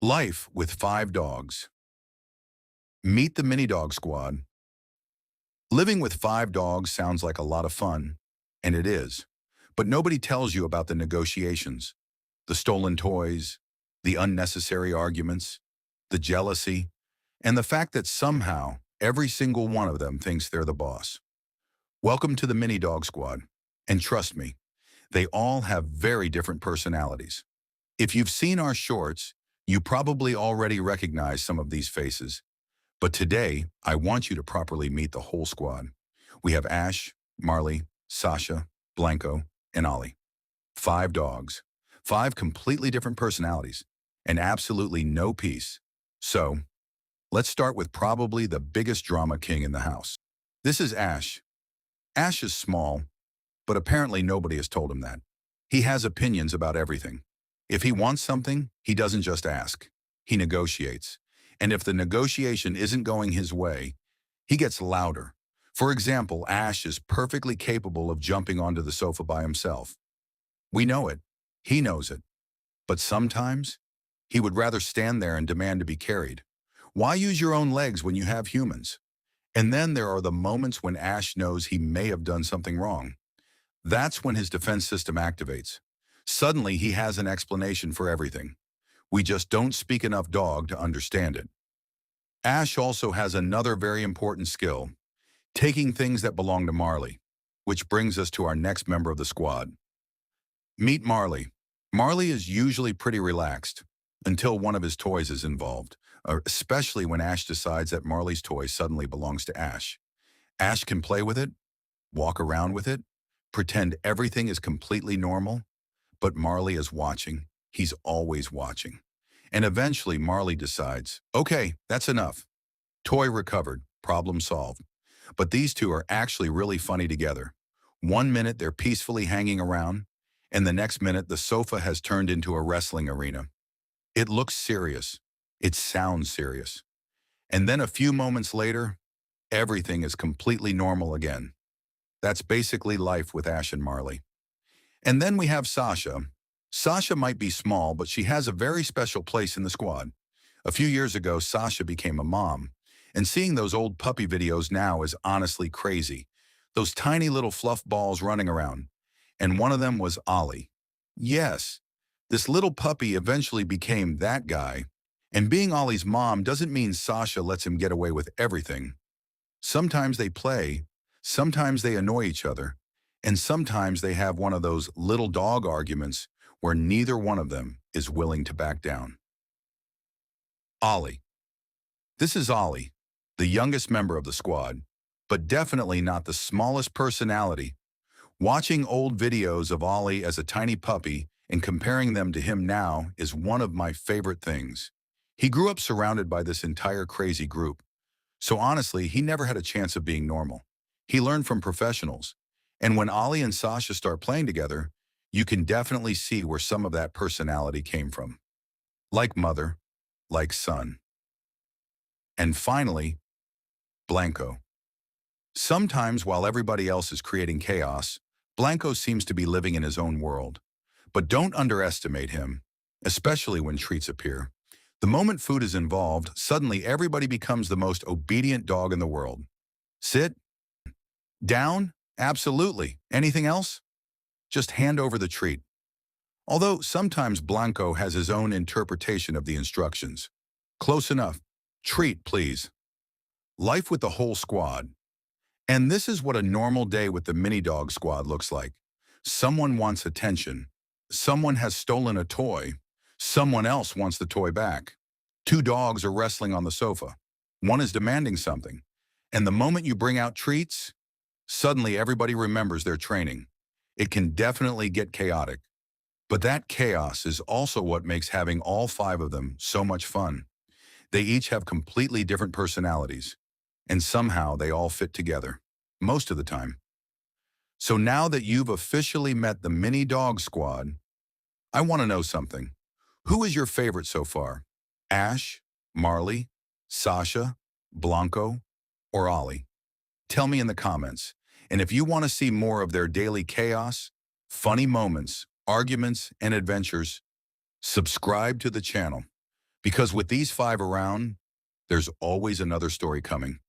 Life with 5 dogs. Meet the Mini Dog Squad. Living with 5 dogs sounds like a lot of fun, and it is. But nobody tells you about the negotiations, the stolen toys, the unnecessary arguments, the jealousy, and the fact that somehow every single one of them thinks they're the boss. Welcome to the Mini Dog Squad. And trust me, they all have very different personalities. If you've seen our shorts, you probably already recognize some of these faces. But today, I want you to properly meet the whole squad. We have Ash, Marley, Sasha, Blanco, and Ollie. 5 dogs. 5 completely different personalities. And absolutely no peace. So, let's start with probably the biggest drama king in the house. This is Ash. Ash is small, but apparently nobody has told him that. He has opinions about everything. If he wants something, he doesn't just ask. He negotiates. And if the negotiation isn't going his way, he gets louder. For example, Ash is perfectly capable of jumping onto the sofa by himself. We know it. He knows it. But sometimes, he would rather stand there and demand to be carried. Why use your own legs when you have humans? And then there are the moments when Ash knows he may have done something wrong. That's when his defense system activates. Suddenly, he has an explanation for everything. We just don't speak enough dog to understand it. Ash also has another very important skill, taking things that belong to Marley, which brings us to our next member of the squad. Meet Marley. Marley is usually pretty relaxed until one of his toys is involved, especially when Ash decides that Marley's toy suddenly belongs to Ash. Ash can play with it, walk around with it, pretend everything is completely normal, but Marley is watching. He's always watching. And eventually Marley decides, okay, that's enough. Toy recovered, problem solved. But these two are actually really funny together. One minute they're peacefully hanging around, and the next minute the sofa has turned into a wrestling arena. It looks serious. It sounds serious. And then a few moments later, everything is completely normal again. That's basically life with Ash and Marley. And then we have Sasha. Sasha might be small, but she has a very special place in the squad. A few years ago, Sasha became a mom. And seeing those old puppy videos now is honestly crazy. Those tiny little fluff balls running around. And one of them was Ollie. Yes, this little puppy eventually became that guy. And being Ollie's mom doesn't mean Sasha lets him get away with everything. Sometimes they play, sometimes they annoy each other, and sometimes they have one of those little dog arguments where neither one of them is willing to back down. Ollie. This is Ollie, the youngest member of the squad, but definitely not the smallest personality. Watching old videos of Ollie as a tiny puppy and comparing them to him now is one of my favorite things. He grew up surrounded by this entire crazy group. So honestly, he never had a chance of being normal. He learned from professionals. And when Ollie and Sasha start playing together, you can definitely see where some of that personality came from. Like mother, like son. And finally, Blanco. Sometimes while everybody else is creating chaos, Blanco seems to be living in his own world. But don't underestimate him, especially when treats appear. The moment food is involved, suddenly everybody becomes the most obedient dog in the world. Sit? Down? Absolutely. Anything else? Just hand over the treat. Although sometimes Blanco has his own interpretation of the instructions. Close enough. Treat, please. Life with the whole squad. And this is what a normal day with the Mini Dog Squad looks like. Someone wants attention. Someone has stolen a toy. Someone else wants the toy back. 2 dogs are wrestling on the sofa. One is demanding something. And the moment you bring out treats, suddenly everybody remembers their training. It can definitely get chaotic. But that chaos is also what makes having all 5 of them so much fun. They each have completely different personalities. And somehow they all fit together. Most of the time. So now that you've officially met the Mini Dog Squad, I want to know something. Who is your favorite so far? Ash, Marley, Sasha, Blanco, or Ollie? Tell me in the comments. And if you want to see more of their daily chaos, funny moments, arguments, and adventures, subscribe to the channel. Because with these five around, there's always another story coming.